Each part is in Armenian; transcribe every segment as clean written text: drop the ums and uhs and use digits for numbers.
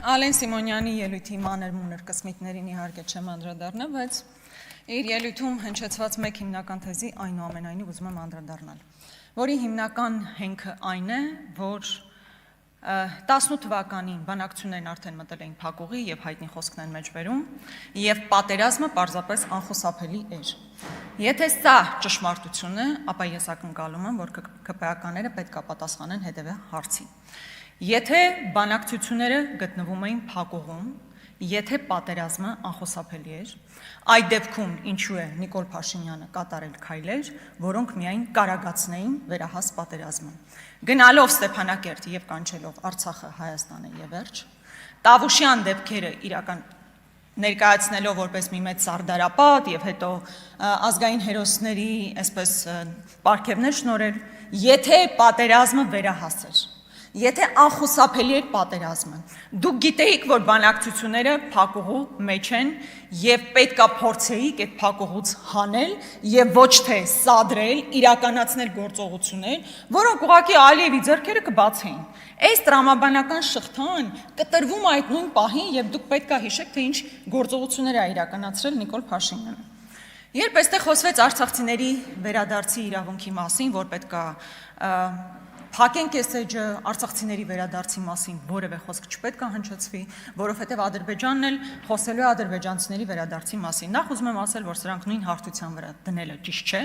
Ալեն Սիմոնյանի ելույթի մանր մունր կսմիթներին իհարկե չեմ անդրադառնա, բայց իր ելույթում հնչեցված մեկ հիմնական թեզի այնուամենայնիվ ուզում եմ անդրադառնալ, որի հիմնական հենքը այն է, որ 18 թվականին բանակցություններն արդեն մտել էին փակուղի եւ հայտնի խոսքն են մեջբերում եւ պատերազմը պարզապես անխուսափելի էր։ Եթե սա ճշմարտություն է, ապա ես ակնկալում եմ, որ ԿՊԱ-ականները պետք է պատասխանեն հետևյալ հարցին։ Եթե բանակցությունները գտնվում էին փակուղում, եթե պատերազմը անխուսափելի էր, այդ դեպքում ինչու է Նիկոլ Փաշինյանը կատարել քայլեր, որոնք միայն կարագացնեին վերահաս պատերազմը։ Գնալով Ստեփանակերտ եւ կանչելով Արցախը, Հայաստանը եւ վերջ, Տավուշյան դեպքերը իրական ներկայացնելով որպես մի մեծ սարդարապատ եւ հետո ազգային հերոսների այսպես պարգևներ շնորհել, եթե պատերազմը վերահաս էր, եթե անխուսափելի էր պատերազմը, դուք գիտեիք, որ բանակցությունները փակուղու մեջ են եւ պետքա փորձեիք այդ փակուղուց հանել եւ ոչ թե սադրել, իրականացնել գործողություններ, որոնք ուղղակի Ալիևի ձեռքերը կբացեին։ Այս տրամաբանական շղթան կտրվում այդ նույն պահին եւ դուք պետքա հիշեք, թե ինչ գործողություններ է իրականացրել Նիկոլ Փաշինյանը։ Երբ այստեղ խոսվեց արցախցիների վերադարձի իրավունքի մասին, որ պետքա փակենք այս էջը, արցախցիների վերադարձի մասին որևէ խոսք չպետք է հնչեցվի, որովհետև Ադրբեջանն էլ խոսելու է ադրբեջանցիների վերադարձի մասին։ Նախ ուզում եմ ասել, որ սրանք նույն հարթության վրա դնելը ճիշտ չէ,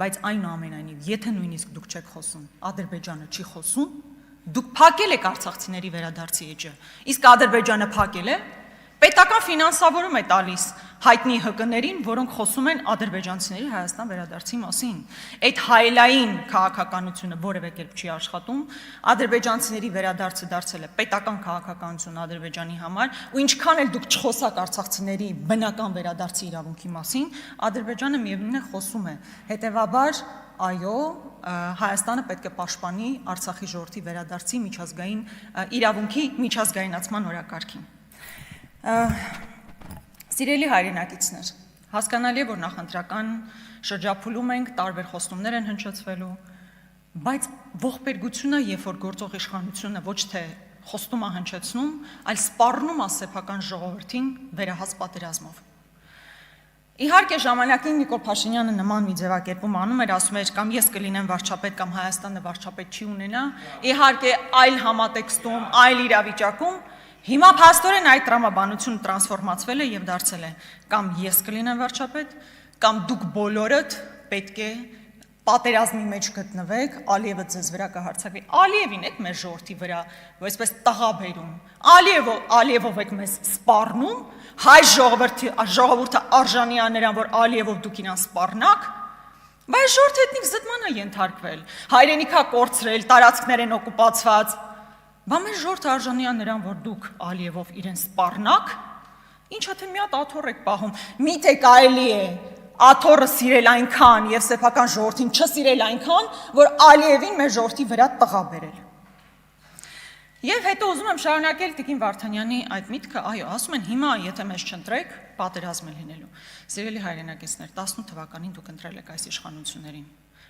բայց այնուամենայնիվ, եթե նույնիսկ դուք չեք խոսում, Ադրբեջանը չի խոսում, դուք փակել եք արցախցիների վերադարձի էջը, իսկ Ադրբեջանը փակել է, պետական ֆինանսավորում է տալիս հայտնի ՀԿ-ներին, որոնք խոսում են ադրբեջանցիների Հայաստան վերադարձի մասին։ Այդ հայելային քաղաքականությունը որևէ կերպ չի աշխատում, ադրբեջանցիների վերադարձը դարձել է պետական քաղաքականություն Ադրբեջանի համար, ու ինչքան էլ դուք չխոսաք արցախցիների բնական վերադարձի իրավունքի մասին, Ադրբեջանը միևնույն է խոսում է։ Հետևաբար, այո, Հայաստանը պետք է պաշտպանի Արցախի ժողովրդի վերադարձի միջազգային իրավունքի միջազգայնացման օրակարգին։ Սիրելի հայրենակիցներ, հասկանալի է, որ նախընտրական շրջափուլում ենք, տարբեր խոստումներ են հնչեցվելու, բայց ողբերգությունը, երբ որ գործող իշխանությունը ոչ թե խոստում է հնչեցնում, այլ սպառնում է սեփական ժողովրդին վերահաս պատերազմով։ Իհարկե ժամանակին Նիկոլ Փաշինյանը նման մի ձևակերպում անում էր, ասում էր կամ ես կլինեմ վարչապետ կամ Հայաստանը վարչապետ չի ունենա, իհարկե այլ համատեքստում, այլ իրավիճակում, հիմա փաստորեն այդ տրամաբանությունը տրանսֆորմացվել է եւ դարձել է կամ ես կլինեմ վարչապետ, կամ դուք բոլորդ պետք է պատերազմի մեջ գտնվեք, Ալիևը ձեզ վրա կհարձակվի։ Ալիևին եք մեր ժողովրդի վրա, այսպես տղա բերում։ Ալիևով եք մեզ սպառնում, հայ ժողովուրդը արժանի է նրան, որ Ալիևով դուք իրան սպառնաք, բայց ժողովուրդը էթնիկ զտման է ենթարկվել, հայրենիքա կորցրել, տարածքներ են օկուպացված։ Բա մեր ժողովուրդը արժանի է նրան, որ դուք Ալիևով իրեն սպառնաք, ինչա թե մի հատ աթոռ եք պահում, միթե կարելի է աթոռը սիրել այնքան եւ սեփական ժողովրդին չսիրել այնքան, որ Ալիևին մեր ժողովրդի վրա տղա բերել։ Եվ հետո ուզում եմ շարունակել Տիկին Վարդանյանի այդ միտքը, այո, ասում են հիմա եթե մեզ չընտրեք, պատերազմ է լինելու։ Սիրելի հայրենակիցներ, 18 թվականին դուք ընտրել եք այս իշխանություններին։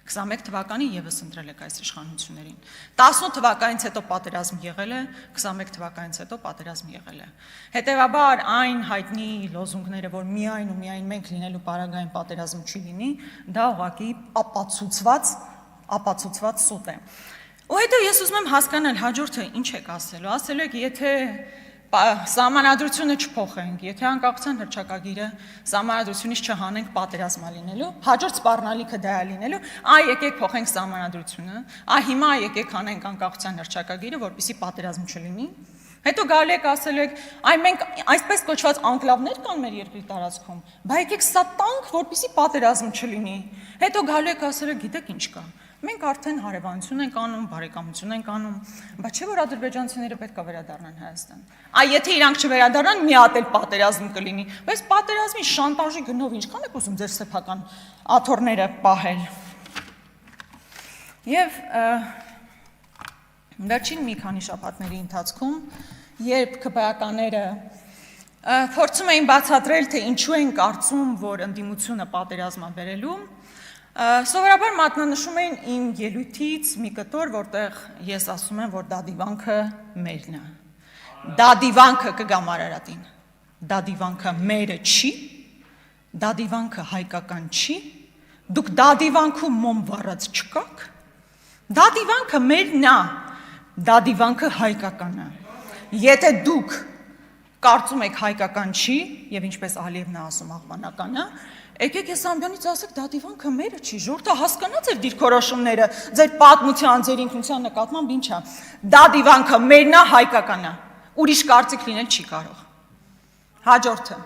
21 թվականին եւս ընտրել եք այս իշխանություններին։ 18 թվականից հետո պատերազմ եղել է, 21 թվականից հետո պատերազմ եղել է։ Հետևաբար այն հայտնի լոզունգները, որ միայն ու միայն մենք լինելու պարագային պատերազմ չի լինի, դա ուղղակի ապացուցված սուտ է։ Ու հետո ես ուզում եմ հասկանալ հաջորդը ինչ եք ասելու։ Ասելու եք, եթե սահմանադրությունը չփոխենք, եթե անկախության հռչակագիրը սահմանադրությունից չհանենք, պատերազմա լինելու, հաջորդ սպառնալիքը դա է լինելու, եկեք փոխենք սահմանադրությունը, հիմա եկեք հանենք անկախության հռչակագիրը, որպեսզի պատերազմ չլինի։ Հետո գալու եք ասելու եք, մենք այսպես կոչված անկլավներ կան մեր երկրի տարածքում, բա եկեք սա տանք, որպեսզի պատերազմ չլինի։ Հետո գալու եք ասելու եք, գիտեք ինչ կա։ Մենք արդեն հարևանություն ենք անում, բարեկամություն ենք անում, բայց չէ՞ որ ադրբեջանցիները պետք է վերադառնան Հայաստան։ Եթե իրանք չվերադառնան, մի հատ էլ պատերազմ կլինի։ Բայց պատերազմի շանտաժի գնով ինչքան եք ուզում ձեր սեփական աթոռները պահել։ Եվ վերջին մի քանի շաբաթների ընթացքում, երբ ԿՊԱ-ականները փորձում էին բացատրել, թե ինչու են կարծում, որ ընդդիմությունը պատերազմ է բերելու, սովորաբար մատնանշում էին իմ ելույթից մի կտոր, որտեղ ես ասում եմ, որ դա դիվանքը մերն է։ Դադիվանքը կգամ Արարատին, դադիվանքը մերը չի, դադիվանքը հայկական չի, դուք դադիվանքում մոմ վառած չկաք, դադիվանքը մերն է, դադիվանքը հայկական է, եթե դուք կարծում եք հայկական չի, և ինչպես Ալիևն է ասում աղբանականը, եկեք ես ամբյոնից ասեք դադիվանքը մերը չի, ժողովուրդը հասկանա ձեր դիրքորոշումները, ձեր պատմության, ձեր ինքնության նկատմամբ ինչ է, դադիվանքը մերն է, հայկական է, ուրիշ կարծիք լինել չի կարող։ Հաջորդը,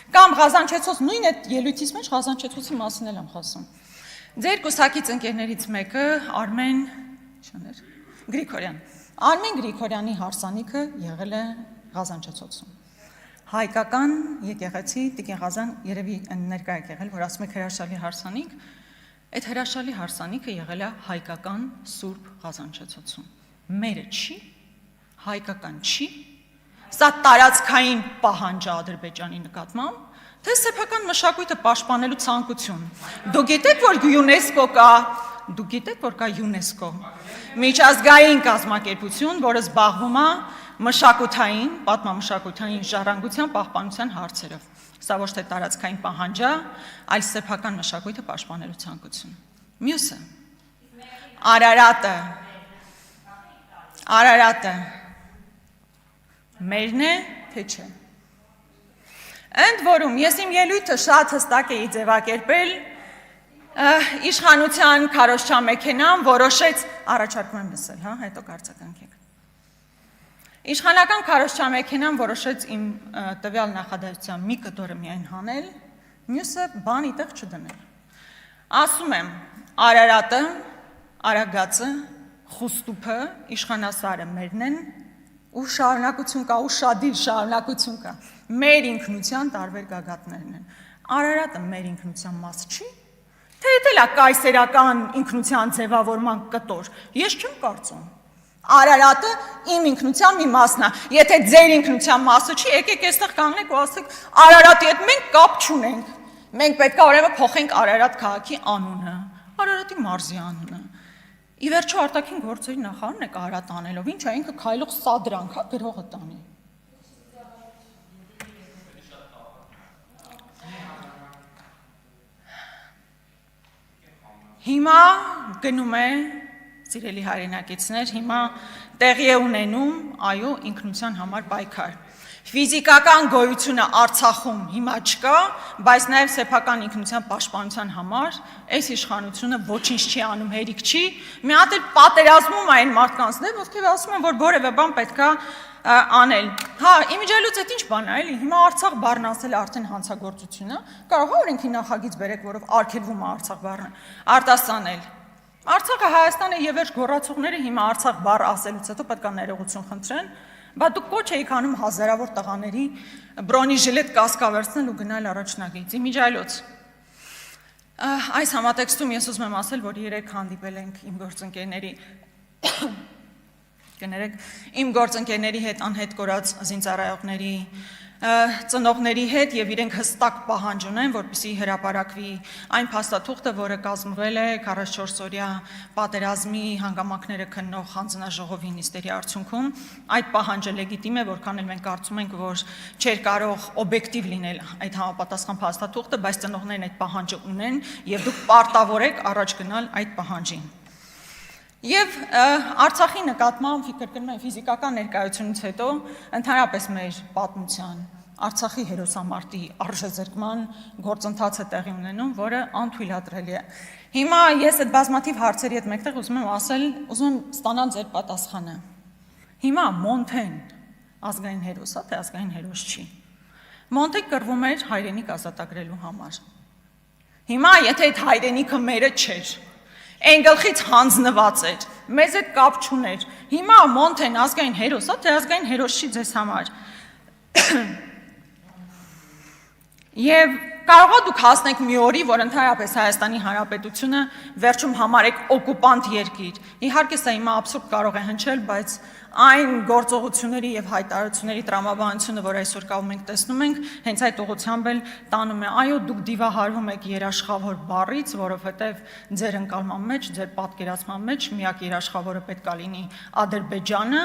կամ Ղազանչեցոց, նույն այդ ելույթից մեջ Ղազանչեցոցի մասին եմ խոսում։ Ձեր կուսակից ընկերներից մեկը Արմեն Գրիգորյան։ Արմեն Գրիգորյանի հարսանիքը եղել է Ղազանչեցոցում։ Հայկական եկեղեցի Տիկին Ղազան երևի ներկա եք եղել, որ ասում եք հրաշալի հարսանիք, այդ հրաշալի հարսանիքը եղել է հայկական Սուրբ Ղազանչեցոցում։ Մերը չի, հայկական չի, սա տարածքային պահանջ է Ադրբեջանի նկատմամբ, թե սեփական մշակույթը պաշտպանելու ցանկություն։ Դուք գիտեք, որ ՅՈՒՆԵՍԿՕ կա, դուք գիտեք, որ կա ՅՈՒՆԵՍԿՕ, միջազգային կազմակերպություն, որը զբաղվում է մշակութային, պատմամշակութային ժառանգության պահպանության հարցերով։ Սա ոչ թե տարածքային պահանջ է, այլ սեփական մշակույթը պաշտպանելու ցանկություն։ Մյուսը, Արարատը մերն է, թե չէ։ Ընդ որում, ես իմ ելույթը շատ հստակ էի ձևակերպել, իշխանության քարոզչամեքենան որոշեց, առաջարկում եմ լսել, հետո կարծականքեք։ Իշխանական քարոզչամեքենան որոշեց իմ տվյալ նախադասության մի կտորը միայն հանել, մյուսը բանի տեղ չդնել։ Ասում եմ, Արարատը, Արագածը, Խուստուփը, իշխանասարը մերն են, ու շարունակություն կա, ու շադիր շարունակություն կա, մեր ինքնության տարբեր գագաթներն են։ Արարատը մեր ինքնության մաս չի, թե էլ է կայսերական ինքնության ձևավորման կտոր, ես չեմ կարծում։ Արարատը իմ ինքնության մի մասն է, եթե ձեր ինքնության մասը չի, եկեք այստեղ կանգնեք ու ասեք, Արարատի հետ մենք կապ չունենք, մենք պետք է ուրեմն փոխենք Արարատ քաղաքի անունը, Արարատի մարզի անունը։ Ի վերջո արտաքին գործերի նախարարն է Արարատ անելով, ինչ է ինքը քայլող սադրանք, գրողը տանի։ Հիմա գնում է, սիրելի հայրենակիցներ, հիմա տեղի է ունենում, այո, ինքնության համար պայքար։ Ֆիզիկական գոյությունը Արցախում հիմա չկա, բայց նաև սեփական ինքնության պաշտպանության համար այս իշխանությունը ոչինչ չի անում, հերիք չի, մի հատ էլ պատերազմում այն մարդկանց դեմ, ովքեր ասում են, որ որևէ բան պետք է անել։ Հա, իմիջիայլոց այդ ինչ բան է, էլի, հիմա Արցախ բառն ասել արդեն հանցագործություն է, կարող է օրենքի նախագիծ բերեք, որով արգելվում է Արցախ բառը, արտասանել։ Արցախը Հայաստան է եւ վերջ գոռացողները հիմա Արցախ բառ ասելուց հետո պետք է ներողություն խնդրեն, բայց դուք կոչ էիք անում հազարավոր տղաների բրոնիժիլետ կասկավերցնել ու գնալ առաջնագիծ։ Իմիջիայլոց։ Այս համատեքստում ես ուզում եմ ասել, որ երեք հանդիպել ենք իմ գործընկերների կներեք, իմ գործընկերների հետ անհետ կորած զինծառայողների ծնողների հետ եւ իրենք հստակ պահանջ ունեն, որպեսզի հրապարակվի այն փաստաթուղթը, որը կազմվել է 44 օրյա պատերազմի հանգամանքները քննող հանձնաժողովի նիստերի արդյունքում, այդ պահանջը լեգիտիմ է, որքան էլ մենք կարծում ենք, որ չէր կարող օբյեկտիվ լինել այդ համապատասխան փաստաթուղթը, բայց ծնողներն այդ պահանջը ունեն եւ դուք պարտավոր եք առաջ գնալ այդ պահանջին։ Եվ Արցախի նկատմամբ ֆիզիկական ներկայությունից հետո ընդհանրապես մեր պատմության Արցախի հերոսամարտի արժեզրկման գործընթացը տեղի ունենում, որը անթույլատրելի է։ Հիմա ես այդ բազմաթիվ հարցերի հետ մեկտեղ ուզում եմ ասել, ուզում եմ ստանալ ձեր պատասխանը։ Հիմա Մոնթեն ազգային հերոս է, թե ազգային հերոս չի։ Մոնթեն կռվում էր հայրենիք ազատագրելու համար։ Հիմա եթե այդ հայրենիքը մերը չէր, Այն գլխից հանձնված էր, մեզ հետ կապ չուներ, հիմա Մոնթեն ազգային հերոս է, թե ազգային հերոս չի ձեզ համար։ Եվ Կարող է դուք հասնեք մի օրի, որ ընդհանրապես Հայաստանի Հանրապետությունը վերջում համարեք օկուպանտ երկիր։ Իհարկե սա հիմա աբսուրդ կարող է հնչել, բայց այն գործողությունների եւ հայտարարությունների տրամաբանությունը, որ այսօր կապ մենք տեսնում ենք, հենց այդ ուղղությամբ էլ տանում է, այո, դուք դիվահարվում եք երաշխավոր բառից, որովհետեւ ձեր ընկալման մեջ, ձեր պատկերացման մեջ միակ երաշխավորը պետք է լինի Ադրբեջանը,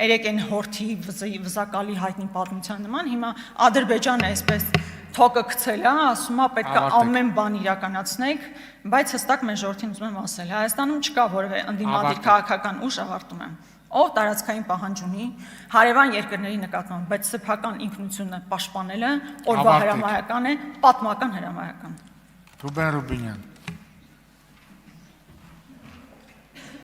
երեք այն հորթի վզակալի հայտնի պատմության նման, հիմա Ադրբեջանը այսպես թոկը գցել է, ասում է պետք է ամեն բան իրականացնեք, բայց հստակ մեր ժողովրդին ուզում եմ ասել, Հայաստանում չկա որևէ ընդդիմադիր քաղաքական ուժ, ավարտում եմ, ով տարածքային պահանջ ունի հարևան երկրների նկատմամբ, բայց սեփական ինքնությունը պաշտպանելը օրվա հրամայական է, պատմական հրամայական։ Ռուբեն Ռուբինյան